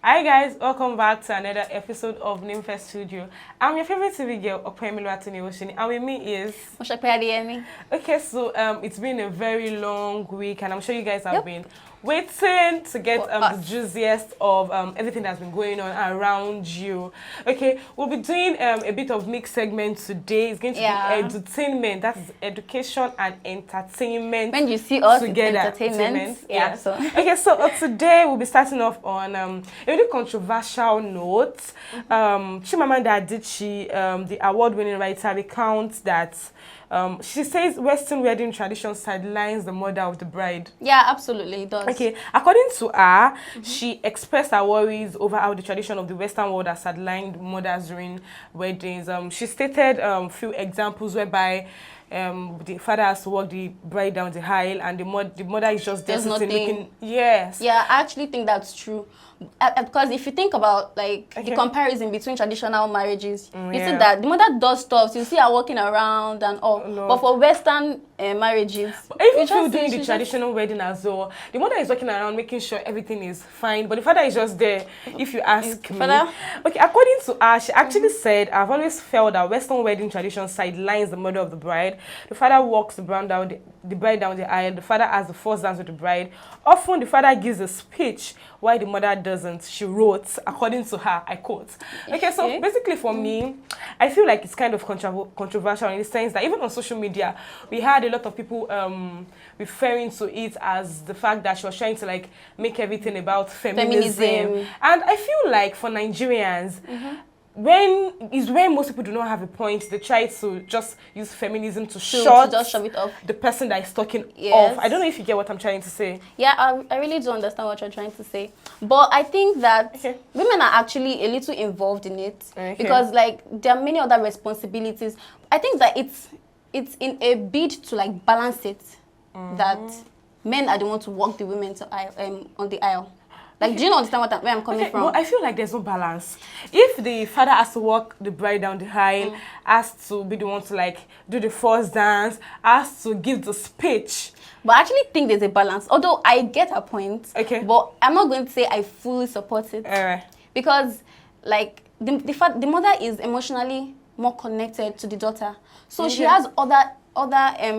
Hi guys, welcome back to another episode of NIMFEST Studio. I'm your favorite TV girl, Okwemilwatuni, and with me is... Okay, so it's been a very long week and I'm sure you guys have been waiting to get the juiciest of everything that's been going on around you. Okay, we'll be doing a bit of mixed segment today. It's going to be entertainment. That's education and entertainment. When you see us together, entertainment. Yeah. So. Okay, so today we'll be starting off on a really controversial note. Chimamanda Adichie, the award-winning writer, recounts that she says Western wedding tradition sidelines the mother of the bride. Yeah, absolutely, it does. Okay, according to her, she expressed her worries over how the tradition of the Western world has sidelined mothers during weddings. She stated a few examples whereby the father has to walk the bride down the aisle and the mother is just there sitting looking. Yes. Yeah, I actually think that's true. Because if you think about the comparison between traditional marriages, you see that the mother does stuff. You see her walking around and all. But for Western marriages, even if you're doing the traditional wedding as well, the mother is walking around making sure everything is fine, but the father is just there. If you ask me, okay, according to her, she actually said, "I've always felt that Western wedding tradition sidelines the mother of the bride. The father walks the bride down the aisle. The father has the first dance with the bride. Often the father gives a speech while the mother doesn't." She wrote, according to her, I quote. Okay, so basically for me, I feel like it's kind of controversial in the sense that even on social media, we had a lot of people referring to it as the fact that she was trying to make everything about feminism. And I feel like for Nigerians, when most people do not have a point, they try to just use feminism to shove it off the person that is talking off. I don't know if you get what I'm trying to say. Yeah, I really do understand what you're trying to say. But I think that women are actually a little involved in it because there are many other responsibilities. I think that it's in a bid to balance it that men are the ones to walk the women on the aisle. Do you not understand where I'm coming from? Well, I feel like there's no balance. If the father has to walk the bride down the aisle, has to be the one to do the first dance, has to give the speech. But I actually think there's a balance. Although I get her point, but I'm not going to say I fully support it. Because the mother is emotionally more connected to the daughter. So she has other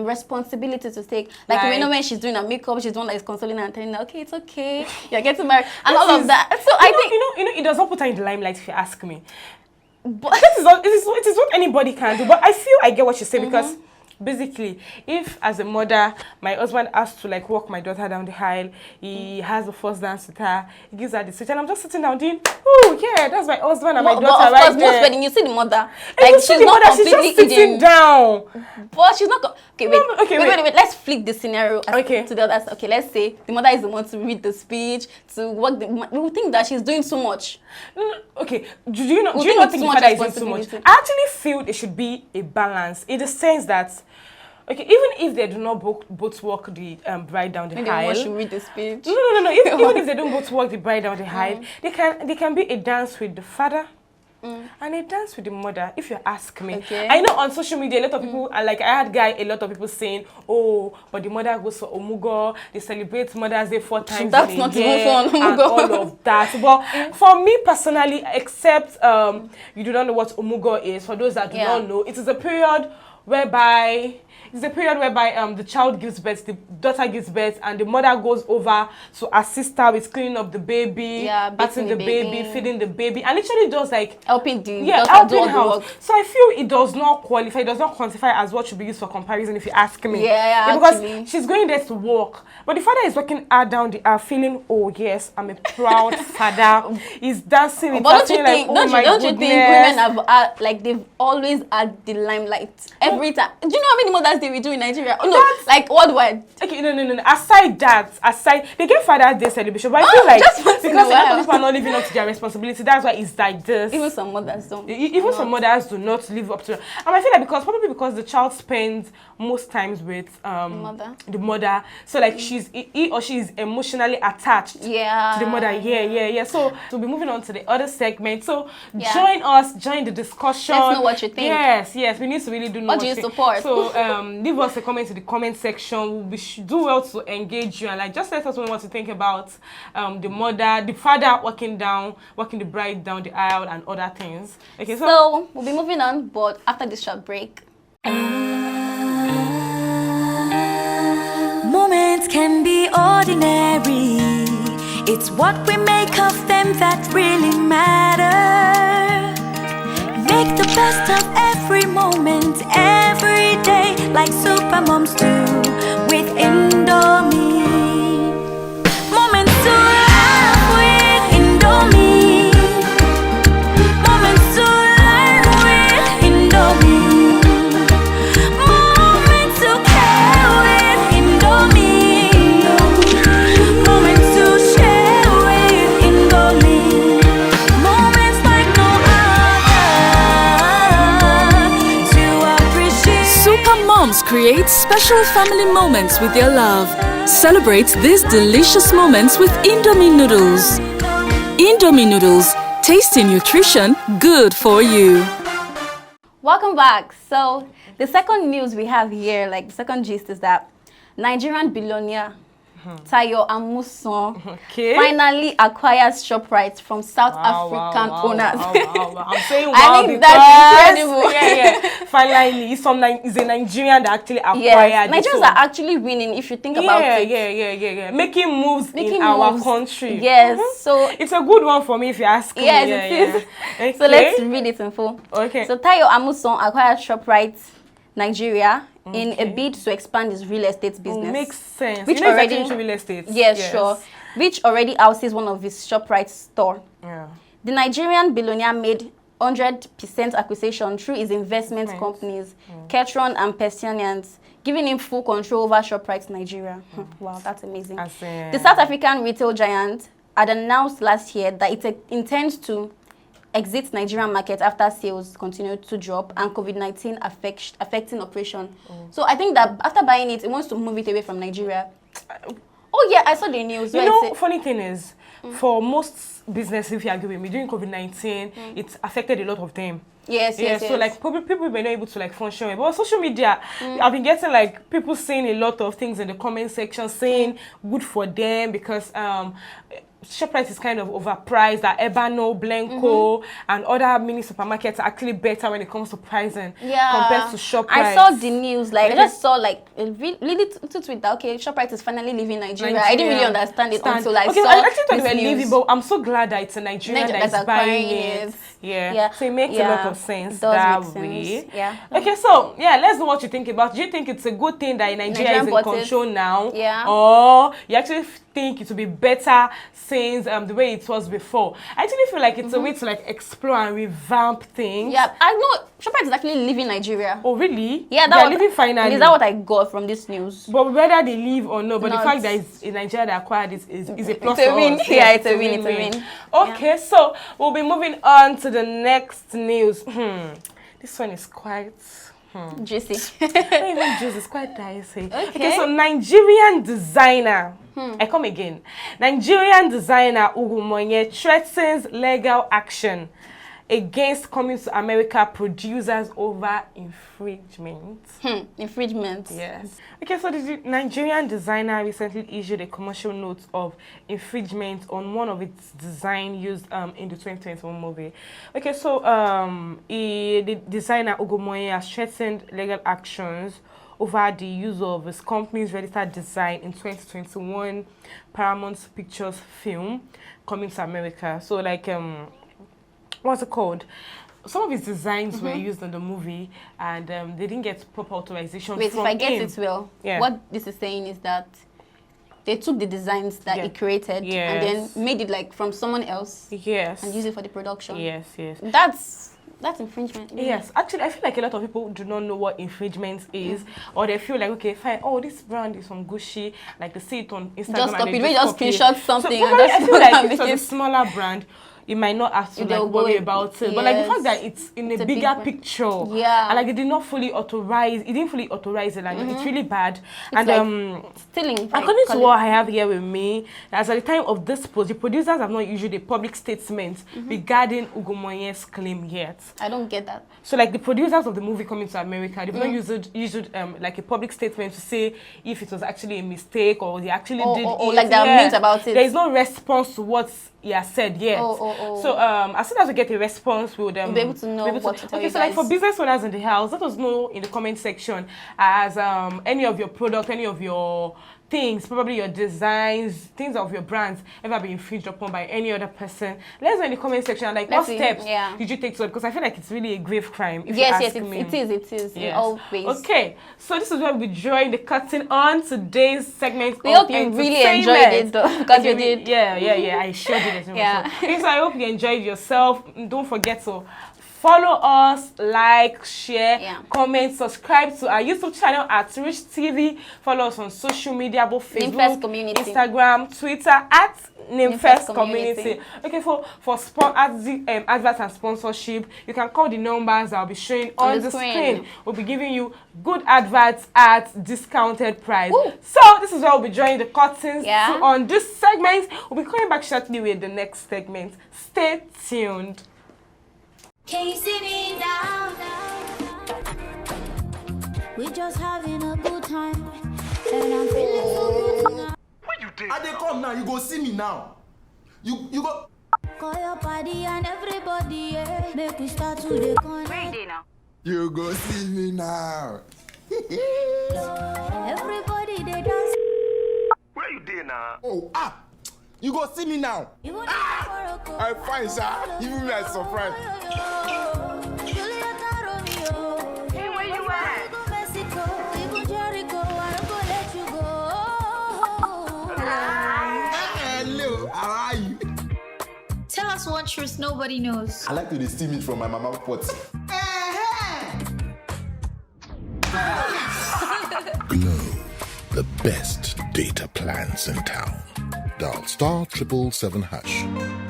responsibilities to take. When she's doing her makeup, she's the one that is consoling her and telling her, okay, it's okay, you're getting married, and all of that. So I think it does not put her in the limelight if you ask me. But it is what anybody can do. But I feel I get what you say because basically, if as a mother, my husband has to walk my daughter down the aisle, he has the first dance with her, he gives her the speech, and I'm just sitting down doing, oh yeah, that's my husband and my daughter right there. Most wedding, you see the mother, she's just sitting down. But she's not. Wait. Let's flip the scenario to the other. Okay, let's say the mother is the one to read the speech, to work. We will think that she's doing too much. Okay, do you not think the father is doing too much? I actually feel there should be a balance in the sense that, even if they do not both walk the bride down the aisle. Maybe should read the speech. No. Even if they don't both walk the bride down the aisle, they can be a dance with the father. And a dance with the mother, if you ask me. I know on social media, a lot of people are I had a lot of people saying, oh, but the mother goes for Omugo, they celebrate Mother's Day 4 times That's in a not year, even fun, and all of that. But for me personally, except you do not know what Omugo is, for those that do not know, it is a period whereby the child gives birth, the daughter gives birth, and the mother goes over to assist her with cleaning up the baby, bathing the baby, feeding the baby, and literally does helping daughter do all the work. So I feel it does not qualify, it does not quantify as what should be used for comparison if you ask me. Because she's going there to work, but the father is working her down the aisle, feeling, oh yes, I'm a proud father. He's dancing with her, feeling don't you think women have they've always had the limelight every time? Do you know how many mothers we do in Nigeria? Oh no, worldwide. Okay, no. Aside that, they get Father's Day celebration, but I feel because a lot of people are not living up to their responsibility. That's why it's like this. Even some mothers don't. Even some mothers do not live up to it. And I feel like because the child spends most times with the mother, so he or she is emotionally attached to the mother. Yeah. So we'll be moving on to the other segment. So join the discussion. Let's know what you think. Yes. We need to really do know what do you support. So leave us a comment in the comment section. We should do well to engage you and like just let us know what you think about the father walking the bride down the aisle and other things. Okay, so we'll be moving on, but after this short break. Moments can be ordinary. It's what we make of them that really matter. Make the best of every moment, every day, like super moms do with Indomie. Moments to laugh with Indomie. Moments to learn with Indomie. Moments to care with Indomie. Moments to share with Indomie. Moments like no other to appreciate. Super Moms create special family moments with their love. Celebrate these delicious moments with Indomie noodles. Indomie noodles, tasty nutrition, good for you. Welcome back. So the second news we have here, like the second gist, is that Nigerian billionaire Tayo Amusan finally acquires ShopRite from South African owners. I'm saying wow, I think that's incredible. Yeah. Finally, he's a Nigerian that actually acquired. Yes, Nigerians are actually winning if you think about it. Yeah. Making moves in our country. Yes, so it's a good one for me if you ask me. Yes, it is. Okay. So let's read it in full. Okay. So Tayo Amusan acquired ShopRite Nigeria in a bid to expand his real estate business. Makes sense. Which already into real estate. Yes, sure. Which already houses one of his ShopRite store. Yeah. The Nigerian billionaire made 100% acquisition through his investment companies, Ketron and Persianians, giving him full control over ShopRite Nigeria. Wow, that's amazing. The South African retail giant had announced last year that it intends to exit Nigerian market after sales continued to drop and COVID-19 affecting operation. So I think that after buying it, it wants to move it away from Nigeria. Oh yeah, I saw the news. You know, funny thing is, for most businesses, if you agree with me, during COVID-19, it affected a lot of them. Yes. So like people were not able to like function. But social media, I've been getting like people saying a lot of things in the comment section, saying good for them because ShopRite is kind of overpriced, that Ebano, Blenco, and other mini supermarkets are actually better when it comes to pricing compared to ShopRite. I saw the news, like I just saw like really to tweet that okay, ShopRite is finally leaving Nigeria. I didn't really understand it until I saw I actually thought this they were news. leaving, but I'm so glad that it's a Nigerian that is buying it. Yeah. So it makes a lot of sense that way. Yeah. Okay, so let's know what you think about. Do you think it's a good thing that Nigeria is in control now? Yeah. Or you actually think it will be better since the way it was before? I actually feel like it's a way to like explore and revamp things. Yeah, I know ShopRite is actually leaving Nigeria. Oh really? Yeah, they're leaving finally. Is that what I got from this news? But whether they leave or no, but the fact that it's in Nigeria that acquired is a plus. It's a win. Yeah, it's a win. Okay, so we'll be moving on to the next news. This one is quite juicy. Not even juicy, it's quite dicey. Okay, so Nigerian designer. I come again. Nigerian designer Ugumonye threatens legal action against coming to America producers over infringement. Infringement. Yes. Okay, so the Nigerian designer recently issued a commercial note of infringement on one of its design used in the 2021 movie. Okay, so the designer Ugumonye has threatened legal actions over the use of his company's registered design in 2021 Paramount Pictures film coming to America. So like what's it called? Some of his designs were used in the movie and they didn't get proper authorization Wait, from if I get him. it well, what this is saying is that they took the designs that he created and then made it like from someone else and used it for the production. Yes. That's infringement. Yes, actually, I feel like a lot of people do not know what infringement is, or they feel like, okay, fine, oh, this brand is from Gucci, like they see it on Instagram. Just copy it, just screenshot something. So probably, I feel like if it's a smaller brand, you might not have to like worry about it. But like the fact that it's in a bigger picture, and like they did not fully authorize, it didn't fully authorize it, and it's really bad. It's and like stealing. According to what I have here with me, as at the time of this post, the producers have not issued a public statement regarding Ugomonye's claim yet. I don't get that. So like the producers of the movie Coming to America, they've not used like a public statement to say if it was actually a mistake or they actually did it. Like they are mute about it. There is no response to what he has said yet. So as soon as we get a response, we'll be able to know what to tell you guys. So like for business owners in the house, let us know in the comment section as any of your product, any of your things, probably your designs, things of your brands ever been infringed upon by any other person. Let us know in the comment section, like what steps did you take to it? Because I feel like it's really a grave crime. If you ask me. It is in all ways. Okay, so this is where we join the curtain on today's segment. We hope you really enjoyed it though, because you did. Yeah, I sure did. Okay, so I hope you enjoyed yourself. Don't forget to follow us, like, share, comment, subscribe to our YouTube channel at Rich TV. Follow us on social media, both Facebook, Instagram, Twitter at NIMFEST community. Okay, for adverts and sponsorship, you can call the numbers I'll be showing on the screen. We'll be giving you good adverts at discounted price. Ooh. So this is where we'll be joining the curtains. So on this segment, we'll be coming back shortly with the next segment. Stay tuned. Can you see me now? We're just having a good time, and I'm feeling so good tonight. What you did? I didn't come now. You go see me now. You go. Call your party and everybody, make we start to the corner. Where you did now? You go see me now. Everybody they dance. Where you did now? Oh you go see me now. I'm fine, sir. Even me, I'm surprised. Hey, where you at? Hello, how are you? Tell us one truth nobody knows. I like to steam it from my mama pot. Glow, the best data plans in town. Dial *777#.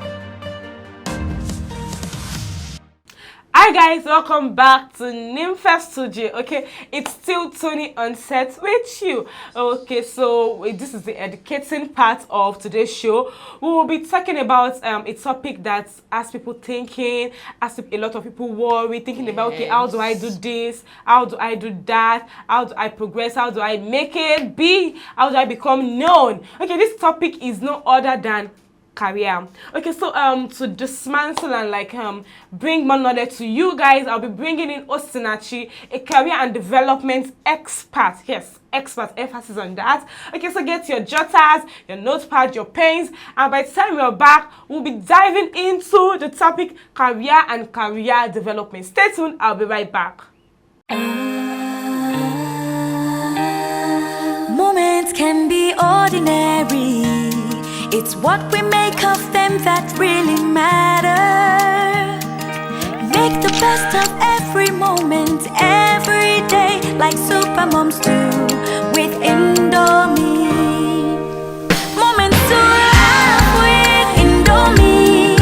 Hi guys, welcome back to NIMFEST Studio. Okay, it's still Tony on set with you. Okay, so this is the educating part of today's show. We will be talking about a topic that has people thinking, has a lot of people worry, thinking about, okay, how do I do this? How do I do that? How do I progress? How do I make it big? How do I become known? Okay, this topic is no other than career. Okay, so to dismantle and like bring more knowledge to you guys, I'll be bringing in Osinachi, a career and development expert. Yes, expert, emphasis on that. Okay, so get your jotters, your notepad, your pens, and by the time we're back, we'll be diving into the topic career and career development. Stay tuned, I'll be right back. Moments can be ordinary. It's what we make of them that really matter. Make the best of every moment, every day, like super moms do with Indomie. Moments to laugh with Indomie.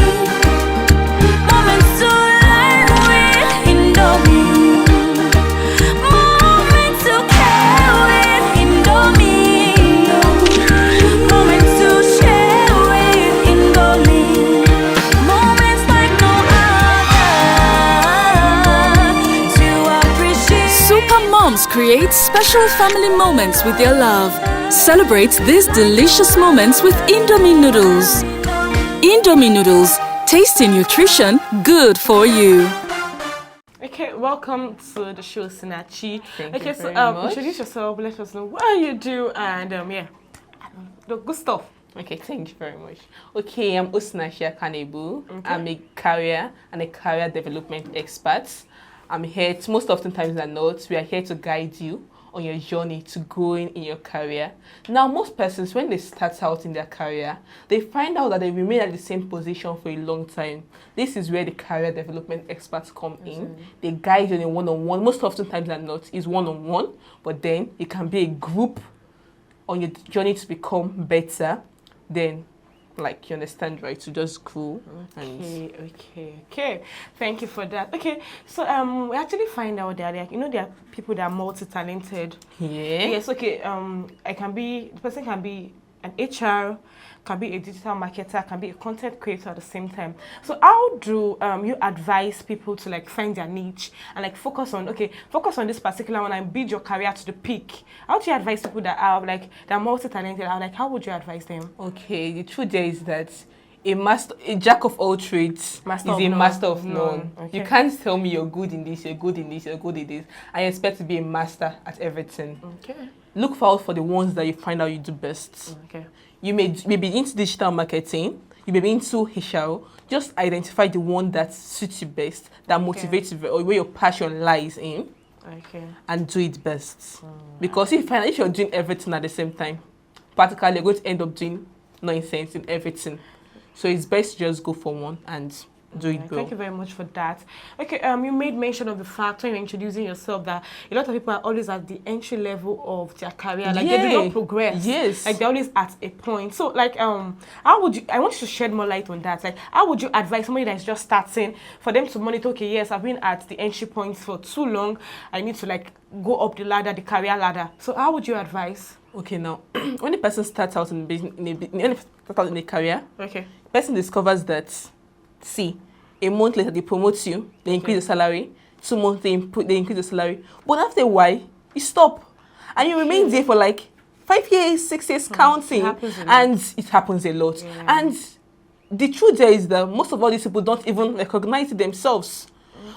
Moments to learn with Indomie. Moments to care with Indomie. Moments to share with Indomie. Moments like no other to appreciate. Super Moms create special family moments with their love. Celebrate these delicious moments with Indomie noodles. Indomie noodles, tasty nutrition, good for you. Okay, welcome to the show, Sinachi. Thank okay, you so very much. introduce yourself, let us know what you do, and the good stuff. Okay, thank you very much. Okay, I'm Osinachi Kanebu. I'm a career and a career development expert. I'm here to, most oftentimes than not, we are here to guide you on your journey to growing in your career. Now, most persons, when they start out in their career, they find out that they remain at the same position for a long time. This is where the career development experts come in. They guide you in a one-on-one. Most oftentimes than not, is one-on-one, but then it can be a group on your journey to become better. Then like, you understand, right, to just grow. Okay. Thank you for that. Okay, so we actually find out that there are people that are multi-talented. Yeah. Yes. Okay. The person can be an HR, can be a digital marketer, can be a content creator at the same time. So how do you advise people to like find their niche and like focus on this particular one and build your career to the peak? How do you advise people that are multi-talented? How would you advise them? Okay, the truth there is that a jack of all trades is a master of none. Okay. You can't tell me you're good in this, you're good in this, you're good in this. I expect to be a master at everything. Okay. Look for the ones that you find out you do best. Okay. You may be into digital marketing, you may be into HR. Just identify the one that suits you best, that motivates you, or where your passion lies in, and do it best. Because if you're doing everything at the same time, practically you're going to end up doing nonsense in everything. So it's best to just go for one and do it well. Thank you very much for that. Okay, you made mention of the fact when you're introducing yourself that a lot of people are always at the entry level of their career. Like they do not progress. Yes. Like they're always at a point. So like how would you, I want you to shed more light on that. Like how would you advise somebody that's just starting for them to monitor, okay, yes, I've been at the entry point for too long. I need to like go up the ladder, the career ladder. So how would you advise? Okay, now when a person starts out in a career, okay, person discovers that a month later they promote you, they increase the salary. 2 months they increase the salary. But after a while, you stop. And you remain there for like 5 years, 6 years counting. It happens a lot. Yeah. And the truth there is that most of all these people don't even recognize it themselves.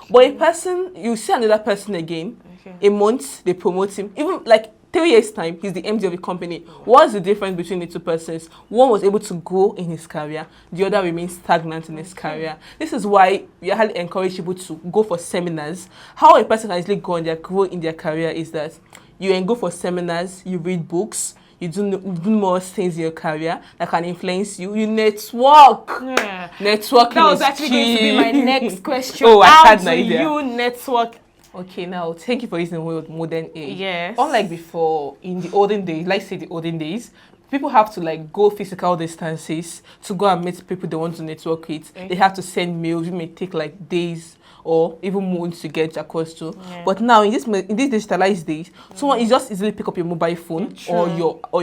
But a person, you see another person again, a month, they promote him. Even like 3 years' time, he's the MD of the company. What's the difference between the two persons? One was able to grow in his career. The other remains stagnant in his career. This is why we highly encourage people to go for seminars. How a person can actually grow in their career is that you can go for seminars, you read books, you do more things in your career that can influence you. You network. Yeah. Networking that was actually going to be my next question. Oh, I had no idea. How do you network? Okay, now thank you for using the word modern age. Yes. Unlike before, in the olden days, the olden days, people have to like go physical distances to go and meet people they want to network with. They have to send mails. It may take like days or even months to get across to. Yeah. But now in these digitalized days, someone is just easily pick up your mobile phone or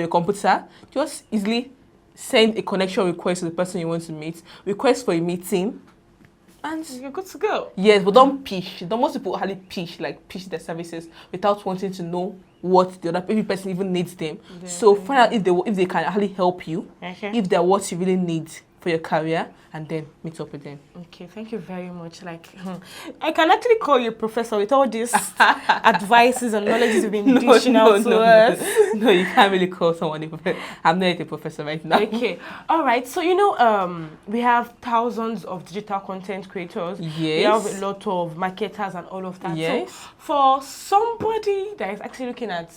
your computer, just easily send a connection request to the person you want to meet, request for a meeting. And you're good to go. Yes, but don't pitch. Most people hardly pitch their services without wanting to know what the other person even needs them. Yeah. So find out if they can actually help you, if they're what you really need for your career, and then meet up with them. Okay, thank you very much. I can actually call you a professor with all these advices and knowledge you've been dishing out to us. No, you can't really call someone a professor. I'm not a professor right now. Okay, all right. So we have thousands of digital content creators. Yes. We have a lot of marketers and all of that. Yes. So for somebody that is actually looking at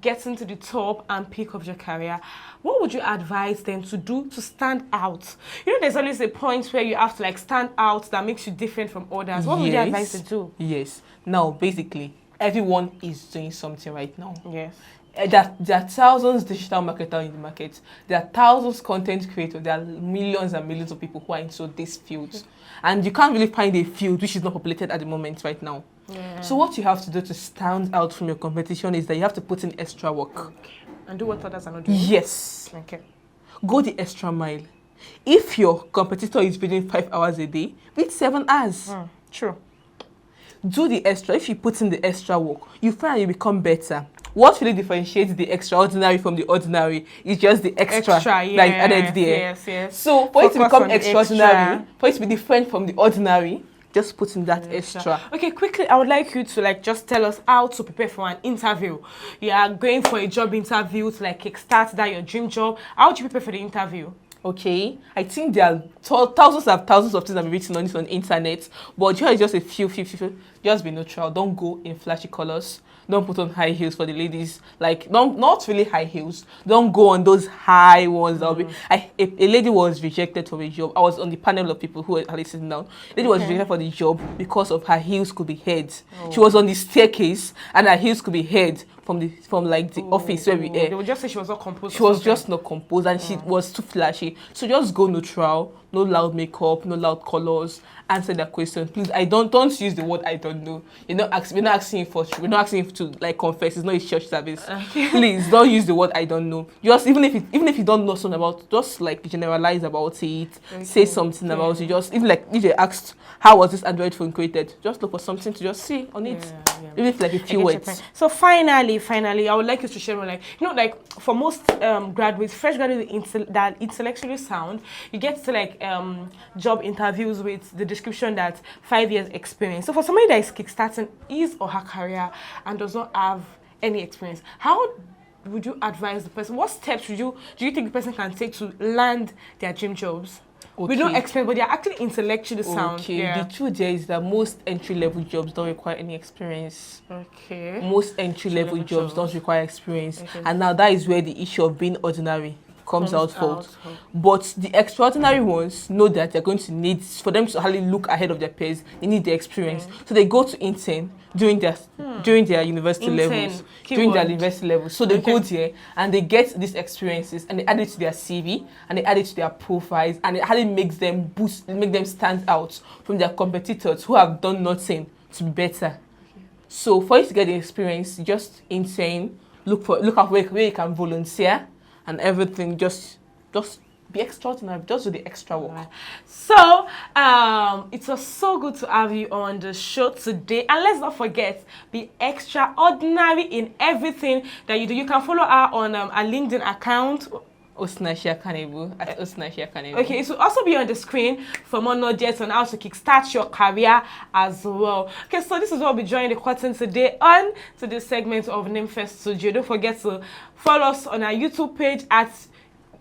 getting to the top and peak of your career, what would you advise them to do to stand out? There's always a point where you have to like stand out that makes you different from others. What would you advise to do? Yes. Now, basically, everyone is doing something right now. Yes. There are thousands of digital marketers in the market. There are thousands of content creators. There are millions and millions of people who are into this field. And you can't really find a field which is not populated at the moment right now. Yeah. So what you have to do to stand out from your competition is that you have to put in extra work. Okay. And do what others are not doing? Yes. Okay. Go the extra mile. If your competitor is reading 5 hours a day, read 7 hours. True. Do the extra. If you put in the extra work, you find you become better. What really differentiates the extraordinary from the ordinary is just the extra added there. Yes. So for it to become extraordinary, for it to be different from the ordinary, just put in that extra. Okay, quickly, I would like you to just tell us how to prepare for an interview. You are going for a job interview to kickstart that your dream job. How do you prepare for the interview? Okay, I think there are thousands of things that are written on this on the internet, but here is just a few. Just be neutral. Don't go in flashy colors. Don't put on high heels for the ladies. Not really high heels. Don't go on those high ones. A lady was rejected for a job. I was on the panel of people who were listening down. A lady was rejected for the job because of her heels could be heard. She was on the staircase and her heels could be heard from the office where we They would just say she was not composed. She was just not composed, and she was too flashy. So just go neutral, no loud makeup, no loud colors. Answer that question, please. Don't use the word I don't know. We're not asking you to like confess. It's not a church service. Okay. Please don't use the word I don't know. Just even if you don't know something about, just like generalize about it. Okay. Say something about it. Just even like if they asked how was this Android phone created, just look for something to just see on it. Even if like a few words. So finally, I would like you to share like for most fresh graduates that intellectually sound, you get to like job interviews with the description that 5 years experience. So for somebody that is kickstarting his or her career and does not have any experience, how would you advise the person? What steps do you think the person can take to land their dream jobs? Okay. We don't experience, but they're actually intellectually sound. Okay. Yeah. The truth there is that most entry-level jobs don't require any experience. Okay. Most entry-level jobs don't require experience. Okay. And now that is where the issue of being ordinary comes out. But the extraordinary ones know that they're going to need, for them to hardly look ahead of their peers, they need the experience. So they go to intern during their university levels. During their university levels. So they go there and they get these experiences and they add it to their CV and they add it to their profiles, and it hardly makes them make them stand out from their competitors who have done nothing to be better. So for you to get the experience, just intern, look at where you can volunteer and everything. Just be extraordinary. Just do the extra work. So it was so good to have you on the show today, and let's not forget, be extraordinary in everything that you do. You can follow her on a LinkedIn account, Osnashia Kanebu, at Osnashia Kanebu. Okay, it will also be on the screen for more nudges on how to kickstart your career as well. Okay, so this is what we'll be joining the curtain today on to this segment of NIMFEST Studio. Don't forget to follow us on our YouTube page at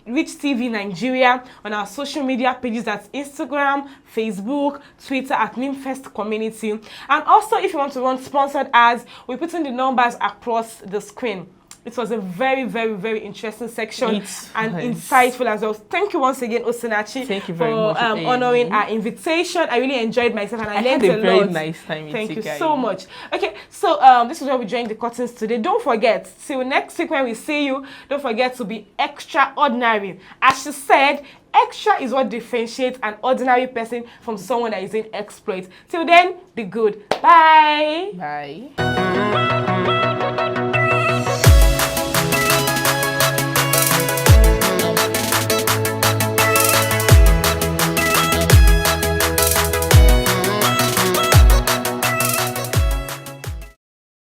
Rich TV Nigeria, on our social media pages, that's Instagram, Facebook, Twitter at NIMFEST Community. And also, if you want to run sponsored ads, we're putting the numbers across the screen. It was a very, very, very interesting section and insightful as well. Thank you once again, Osinachi, for honoring our invitation. I really enjoyed myself and I learned a lot. Very nice time. Thank you so much. Okay, so this is where we join the curtains today. Don't forget, till next week when we see you, don't forget to be extraordinary. As she said, extra is what differentiates an ordinary person from someone that is in exploit. Till then, be good. Bye. Bye.